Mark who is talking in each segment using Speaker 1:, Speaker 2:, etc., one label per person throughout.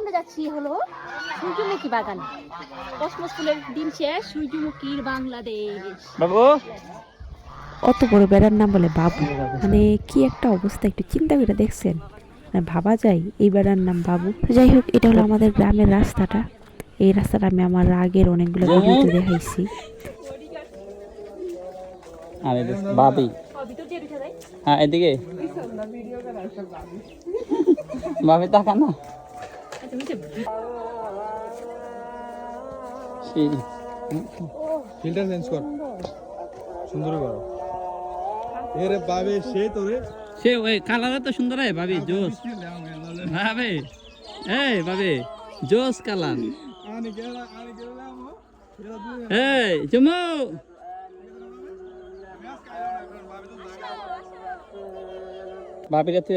Speaker 1: চলে যাচ্ছি হলো সূর্যমুখী বাগান। কসমস ফুলের দিন শেষ, সূর্যমুখীর বাংলাদেশ।
Speaker 2: বাবু
Speaker 3: কত বড় বেড়ার নাম বলে বাবু, মানে কি একটা অবস্থা, একটু চিন্তা করে দেখছেন? মানে ভাবা যায় এই বেড়ার নাম বাবু। তো যাই হোক, এটা হলো আমাদের গ্রামের রাস্তাটা। এই রাস্তাটা আমি আমার আগের অনেকগুলো ভিডিওতে দেখাইছি।
Speaker 2: আরে ভাবি হ্যাঁ এদিকে ভাবি তাকা না
Speaker 4: ফিল্টার চেঞ্জ কর, সুন্দর কর। এরে বাবে সে তোরে
Speaker 2: সে ওই কালার তো সুন্দর হয় ভাবি, জোস ভাবে এই ভাবি জোস কালার। এই জমু ভাবি কাছে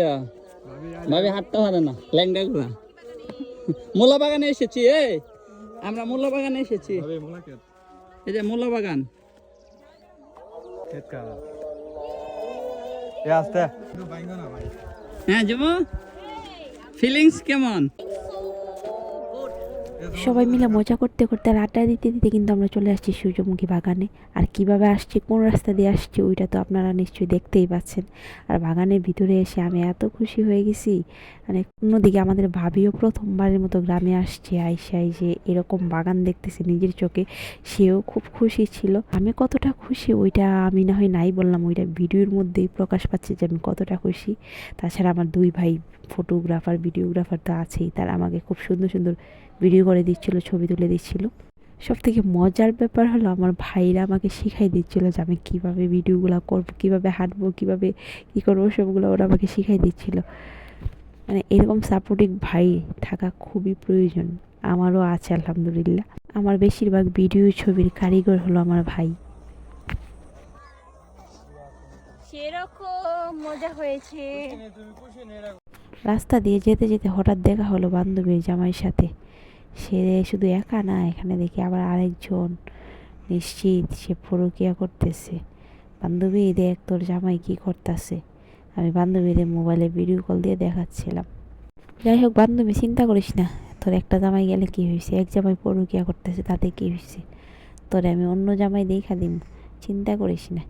Speaker 2: ভাবি হাঁটতে পারে না, ল্যাংডা গুলা। মোলা বাগানে এসেছি, আমরা মোলা বাগানে এসেছি। এই যে মোলা বাগান। হ্যাঁ জমু, ফিলিংস কেমন?
Speaker 3: সবাই মিলে মজা করতে করতে আর আড্ডা দিতে দিতে কিন্তু আমরা চলে আসছি সূর্যমুখী বাগানে। আর কিভাবে আসছি, কোন রাস্তা দিয়ে আসছি, ওইটা তো আপনারা নিশ্চয়ই দেখতেই পাচ্ছেন। আর বাগানের ভিতরে এসে আমি এত খুশি হয়ে গেছি, মানে অন্যদিকে আমাদের ভাবিও প্রথমবারের মতো গ্রামে আসছে, আইসাই যে এরকম বাগান দেখতেছে নিজের চোখে, সেও খুব খুশি ছিল। আমি কতটা খুশি ওইটা আমি না হয় নাই বললাম, ওইটা ভিডিওর মধ্যেই প্রকাশ পাচ্ছে যে আমি কতটা খুশি। তাছাড়া আমার দুই ভাই ফটোগ্রাফার ভিডিওগ্রাফার তো আছেই, তারা আমাকে খুব সুন্দর সুন্দর ভিডিও করে দিচ্ছিল, ছবি তুলে দিচ্ছিল। সব থেকে মজার ব্যাপার হলো আমার ভাইরা আমাকে শিখাই দিচ্ছিল যে আমি কীভাবে ভিডিওগুলো করবো, কীভাবে হাঁটবো, কীভাবে কী করবো, সবগুলো ওরা আমাকে শিখাই দিচ্ছিল। মানে এরকম সাপোর্টিভ ভাই থাকা খুবই প্রয়োজন, আমারও আছে আলহামদুলিল্লাহ। আমার বেশিরভাগ ভিডিও ছবির কারিগর হলো আমার ভাই।
Speaker 1: সেরকম মজা হয়েছে।
Speaker 3: রাস্তা দিয়ে যেতে যেতে হঠাৎ দেখা হলো বান্ধবীর জামাইয়ের সাথে। সে শুধু একা না, এখানে দেখি আবার আরেকজন, নিশ্চিত সে পরকীয়া করতেছে। বান্ধবী দেখ তোর জামাই কি করতেছে। আমি বান্ধবীদের মোবাইলে ভিডিও কল দিয়ে দেখাচ্ছিলাম। যাই হোক বান্ধবী, চিন্তা করিস না, তোর একটা জামাই গেলে কি হয়েছে, এক জামাই পরকীয়া করতেছে তাতে কি হয়েছে, তোরে আমি অন্য জামাই দেখা দিম, চিন্তা করিস না।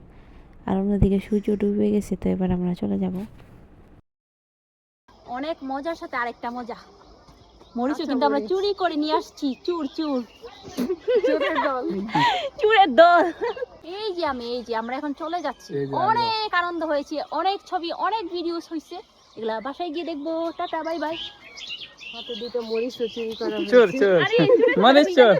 Speaker 3: আর অন্যদিকে সূর্য ডুবে গেছে, তো এবার আমরা চলে যাব।
Speaker 1: অনেক মজার সাথে আরেকটা মজা, মরিচও কিন্তু আমরা চুরি করে নিয়ে আসছি। চুর চুর চুরের দল। এই যে আমরা এখন চলে যাচ্ছি। অনেক আনন্দ হয়েছে, অনেক ছবি, অনেক ভিডিওস হয়েছে, এগুলা বাসায় গিয়ে দেখবো। Tata, bye bye. হাতে দুটো মরিচ চুরি করা,
Speaker 2: চোর চোর মরিচ চোর।